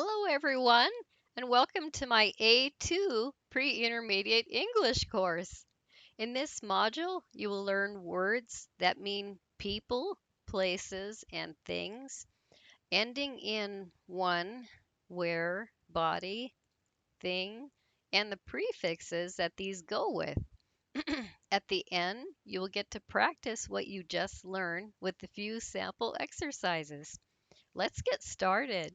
Hello, everyone, and welcome to my A2 Pre-Intermediate English course. In this module, you will learn words that mean people, places, and things, ending in one, where, body, thing, and the prefixes that these go with. At the end, you will get to practice what you just learned with a few sample exercises. Let's get started.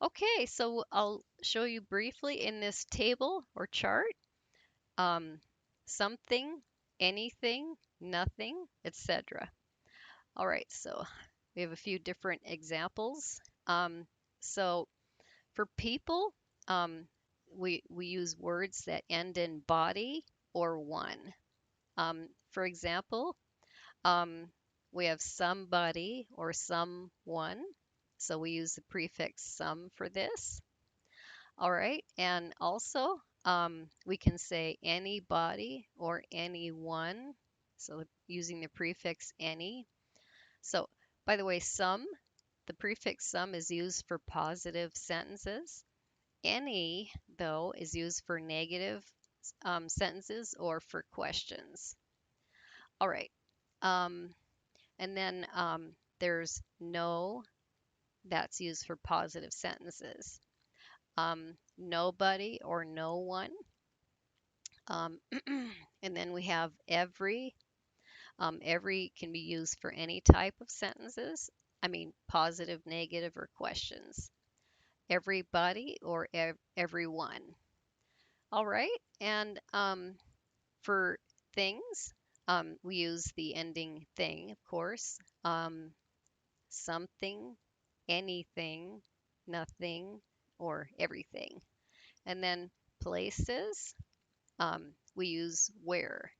Okay, so I'll show you briefly in this table or chart, um, something, anything, nothing, etc. All right, so we have a few different examples. So for people, um, we use words that end in body or one. For example, um, we have somebody or someone, so we use the prefix some for this. All right, and also we can say anybody or anyone, so using the prefix any. So, by the way, the prefix some is used for positive sentences. Any, though, is used for negative sentences or for questions. All right, um, and then there's no, that's used for positive sentences. Nobody or no one. Um, and then we have every. Every can be used for any type of sentences. I mean, positive, negative, or questions. Everybody or everyone. All right. And for things, we use the ending thing, of course. Something, anything, nothing, or everything. And then places, we use where.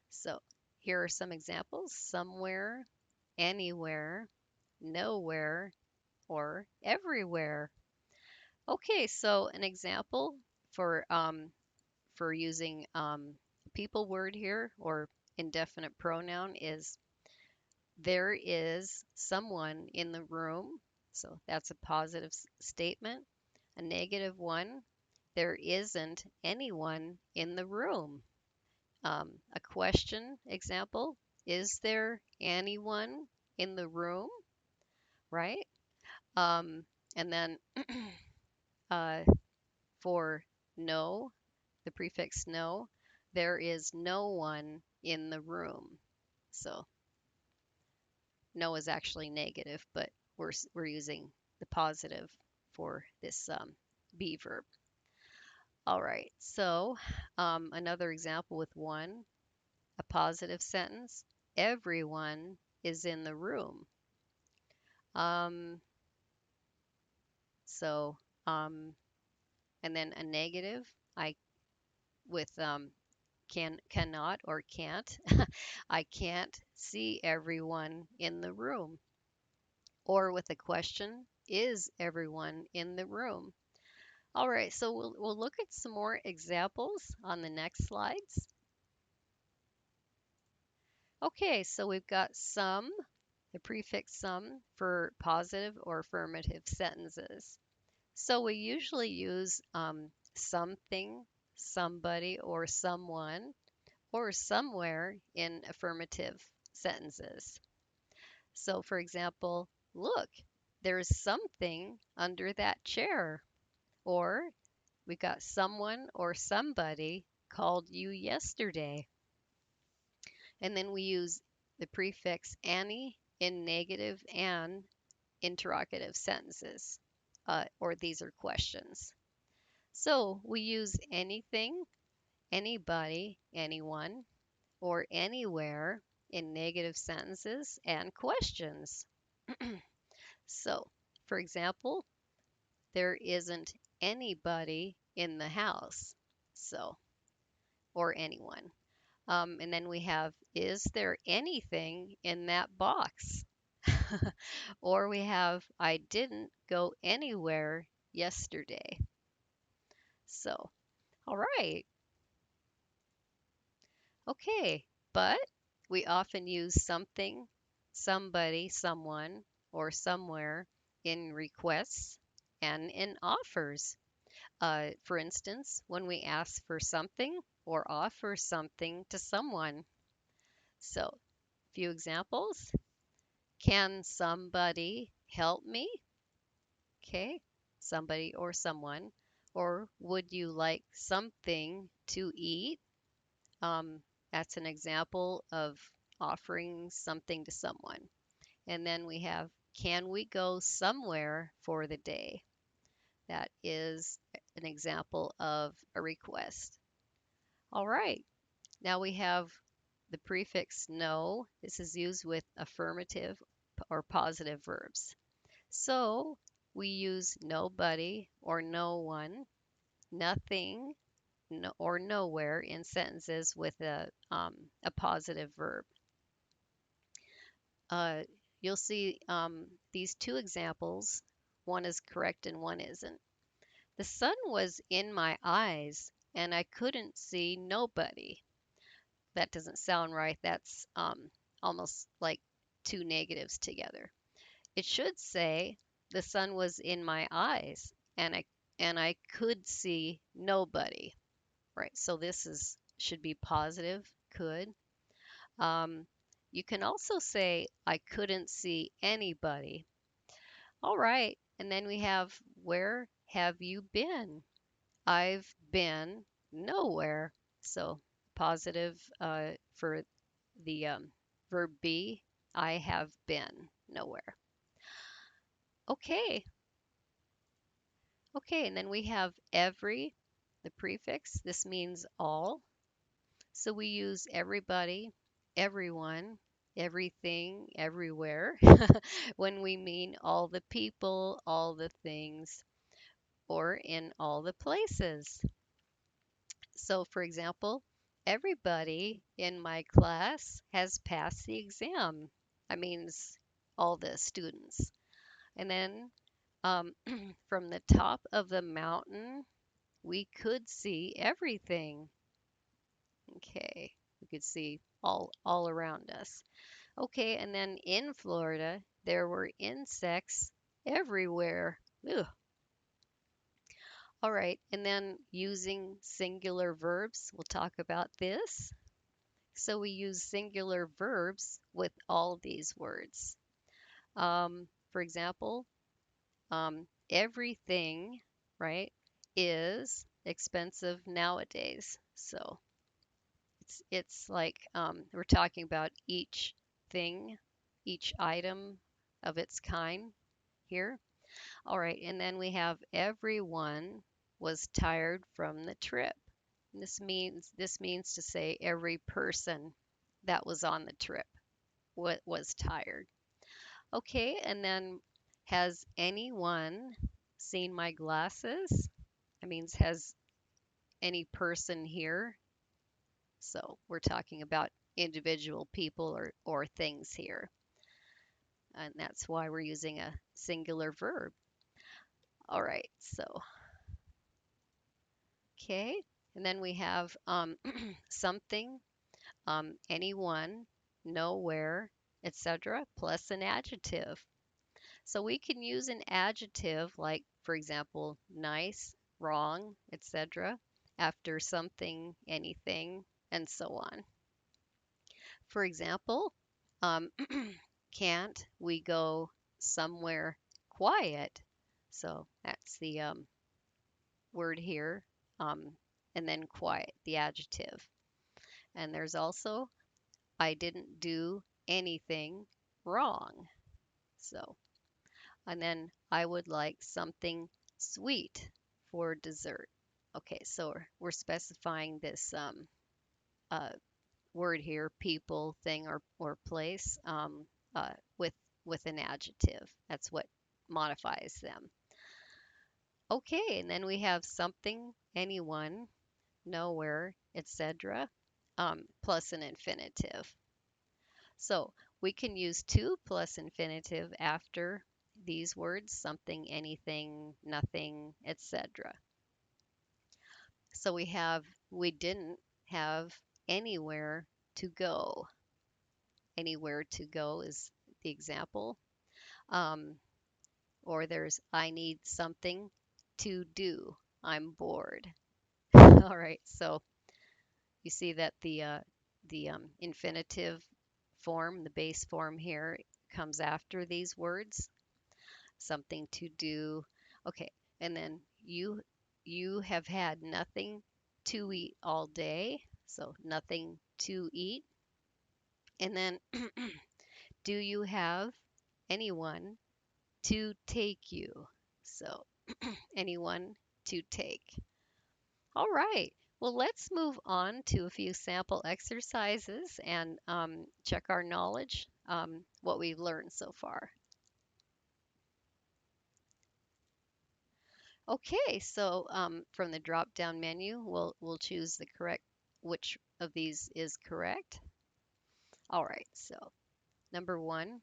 So here are some examples: somewhere, anywhere, nowhere, or everywhere. Okay, so an example for using people word here or indefinite pronoun is there is someone in the room. So that's a positive statement. A negative one, there isn't anyone in the room. A question example, is there anyone in the room, right? Um, and then uh, for no, the prefix no, there is no one in the room. So no is actually negative, but we're using the positive for this be verb. All right, so another example with one, a positive sentence, everyone is in the room. Um, so, and then a negative, I with cannot or can't. I can't see everyone in the room. Or with a question, is everyone in the room? All right, so we'll look at some more examples on the next slides. Okay, so we've got some, the prefix some for positive or affirmative sentences. So we usually use something, somebody, or someone, or somewhere in affirmative sentences. So, for example, look, there's something under that chair. Or we got someone or somebody called you yesterday. And then we use the prefix any in negative and interrogative sentences, or these are questions. So we use anything, anybody, anyone, or anywhere in negative sentences and questions. So, for example, there isn't anybody in the house. So, or anyone. And then we have, is there anything in that box? Or we have, I didn't go anywhere yesterday. So, all right. Okay. But we often use something, somebody, someone, or somewhere in requests and in offers. For instance, when we ask for something or offer something to someone. So, a few examples. Can somebody help me? Okay, somebody or someone. Or would you like something to eat? Um, that's an example of offering something to someone. And then we have, can we go somewhere for the day? That is an example of a request. All right, now we have the prefix no. This is used with affirmative or positive verbs. So we use nobody or no one, nothing no, or nowhere in sentences with a positive verb. Uh, you'll see these two examples. One is correct and one isn't. The sun was in my eyes and I couldn't see nobody. That doesn't sound right. That's almost like two negatives together. It should say the sun was in my eyes and I could see nobody. Right. So this is should be positive, could. Um, you can also say I couldn't see anybody. All right. And then we have where have you been? I've been nowhere. So positive for the verb be. I have been nowhere. Okay. Okay. And then we have every, the prefix. This means all. So we use everybody, everyone, everything, everywhere when we mean all the people, all the things, or in all the places. So, for example, everybody in my class has passed the exam. That means all the students. And then from the top of the mountain, we could see everything. Okay, we could see all around us. Okay, and then in Florida, there were insects everywhere. Ugh. All right, and then using singular verbs, we'll talk about this. So we use singular verbs with all these words. For example, everything, right, is expensive nowadays. So it's like we're talking about each thing, each item of its kind here. All right, and then we have everyone was tired from the trip. And this means to say every person that was on the trip was tired. Okay, and then has anyone seen my glasses? That means has any person here. So we're talking about individual people or things here. And that's why we're using a singular verb. All right, so, okay. And then we have something, anyone, nowhere, etc., plus an adjective. So we can use an adjective like, for example, nice, wrong, etc., after something, anything, and so on. For example, um, can't we go somewhere quiet? So that's the word here. Um, and then quiet, the adjective. And there's also, I didn't do anything wrong. So, and then I would like something sweet for dessert. Okay, so we're specifying this uh, word here, people, thing, or place, uh, with with an adjective. That's what modifies them. Okay, and then we have something, anyone, nowhere, etc., plus an infinitive. So we can use to plus infinitive after these words, something, anything, nothing, etc. So we didn't have anywhere to go. Anywhere to go is the example. Um, or there's I need something to do. I'm bored. All right, so you see that the infinitive form, the base form here, comes after these words. Something to do. Okay, and then you have had nothing to eat all day, so nothing to eat. And then do you have anyone to take you? So anyone to take. All right. Well, let's move on to a few sample exercises and check our knowledge, what we've learned so far. Okay, so from the drop-down menu, we'll choose the correct, which of these is correct. All right, so number one,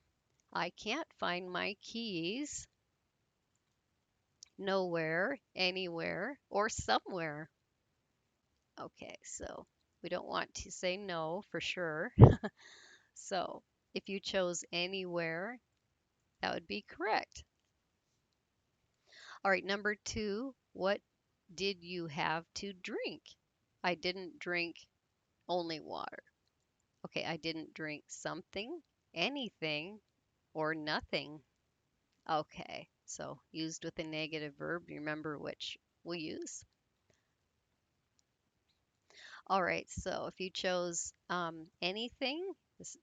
I can't find my keys nowhere, anywhere, or somewhere. Okay, so we don't want to say no for sure. So if you chose anywhere, that would be correct. All right, number two, what did you have to drink? I didn't drink only water. Okay, I didn't drink something, anything, or nothing. Okay, so used with a negative verb, remember which we use. All right, so if you chose anything,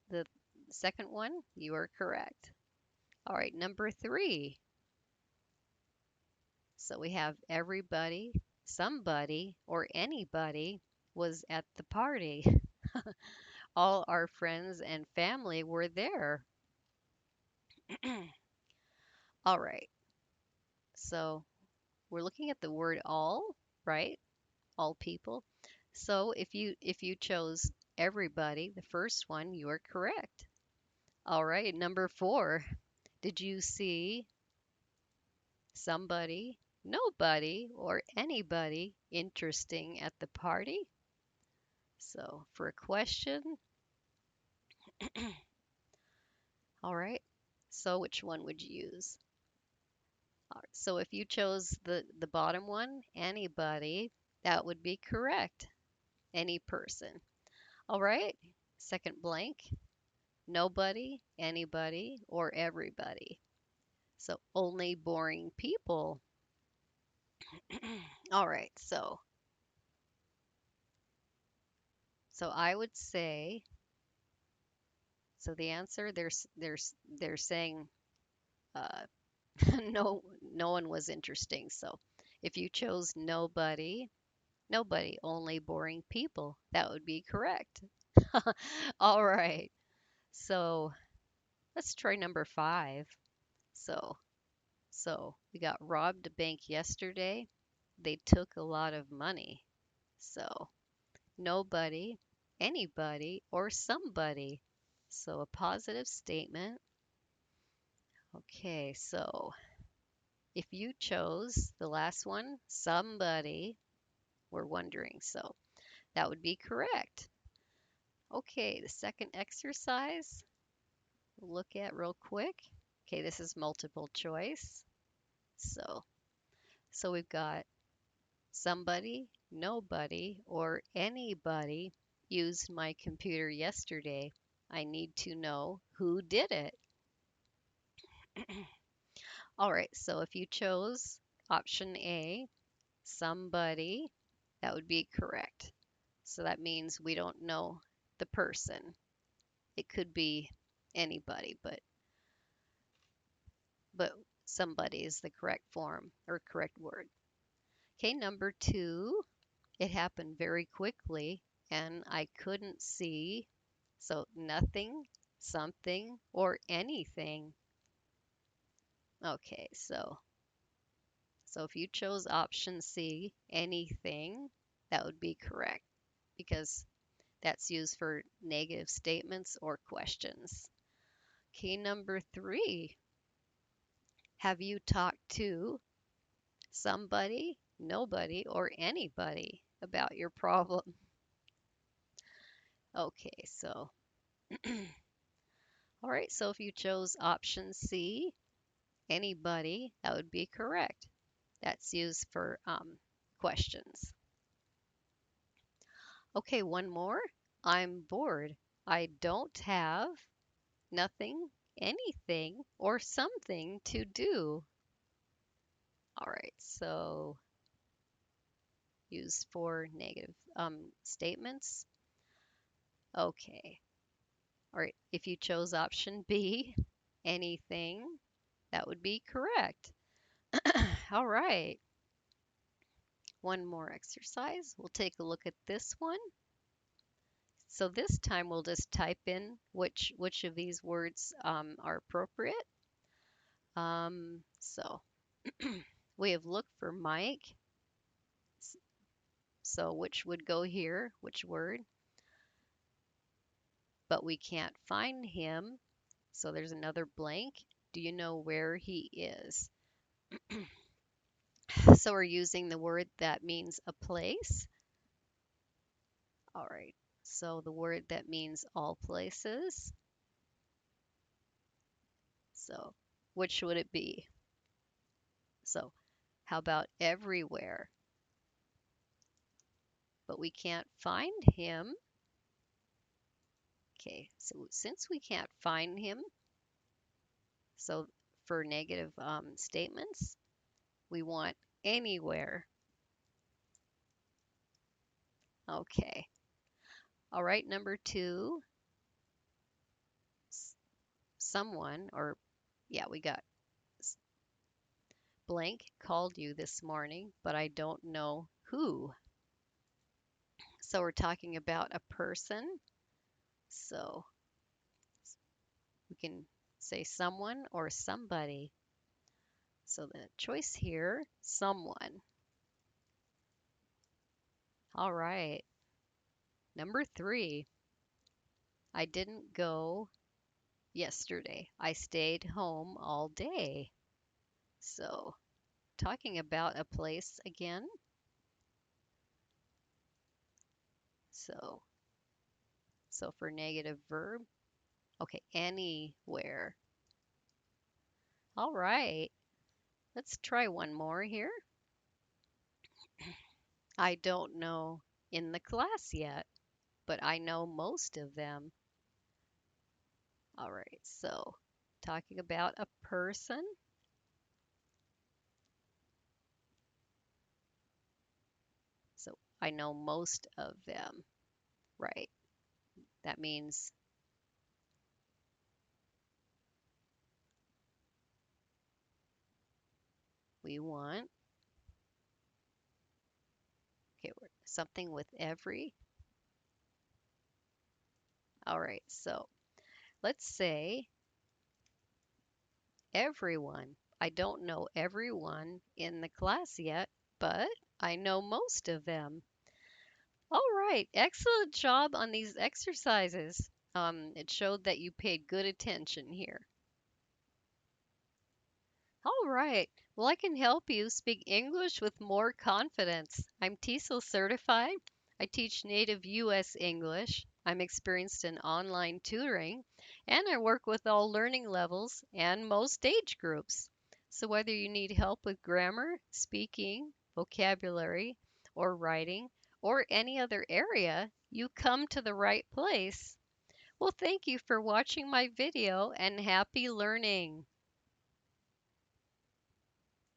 the second one, you are correct. All right, number three. So we have everybody, somebody, or anybody was at the party. All our friends and family were there. All right, so we're looking at the word all, right? All people. So if you chose everybody, the first one, you are correct. All right, number four. Did you see somebody, nobody, or anybody interesting at the party? So for a question, all right. So which one would you use? All right, so if you chose the bottom one, anybody, that would be correct. Any person. All right. Second blank, nobody, anybody, or everybody. So only boring people. All right. So I would say, so the answer they're saying uh, no one was interesting. So if you chose nobody, nobody, only boring people, that would be correct. All right. So let's try number five. So so we got robbed a bank yesterday. They took a lot of money. So nobody, anybody, or somebody. So a positive statement. Okay, so if you chose the last one, somebody, we're wondering. So that would be correct. Okay, the second exercise we'll look at real quick. Okay, this is multiple choice. So, so we've got somebody, nobody, or anybody used my computer yesterday. I need to know who did it. All right, so if you chose option A, somebody, that would be correct. So that means we don't know the person. It could be anybody, but somebody is the correct form or correct word. Okay, number two, it happened very quickly and I couldn't see. So nothing, something, or anything. Okay, so if you chose option C, anything, that would be correct because that's used for negative statements or questions. Okay, number three, have you talked to somebody, nobody, or anybody about your problem? Okay, so all right, so if you chose option C, anybody, that would be correct. That's used for questions. Okay, one more. I'm bored. I don't have nothing, anything, or something to do. All right, so used for negative statements. Okay. All right, if you chose option B, anything, that would be correct. All right, one more exercise. We'll take a look at this one. So this time we'll just type in which of these words are appropriate. So we have looked for Mike. So which would go here, which word? But we can't find him. So there's another blank. Do you know where he is? So we're using the word that means a place. All right. So the word that means all places. So which would it be? So how about everywhere? But we can't find him. Okay, so since we can't find him, so for negative statements, we want anywhere. Okay. All right, number two, someone, or yeah, we got blank called you this morning, but I don't know who. So we're talking about a person. So we can say someone or somebody. So the choice here, someone. All right. Number three, I didn't go yesterday. I stayed home all day. So talking about a place again. So so for negative verb, okay, anywhere. All right. Let's try one more here. I don't know in the class yet, but I know most of them. All right. So talking about a person. So I know most of them. Right. That means we want, okay, something with every. All right. So let's say everyone. I don't know everyone in the class yet, but I know most of them. All right, excellent job on these exercises. It showed that you paid good attention here. All right, well, I can help you speak English with more confidence. I'm TESOL certified. I teach native U.S. English. I'm experienced in online tutoring, and I work with all learning levels and most age groups. So whether you need help with grammar, speaking, vocabulary, or writing, or any other area, you come to the right place. Well, thank you for watching my video and happy learning.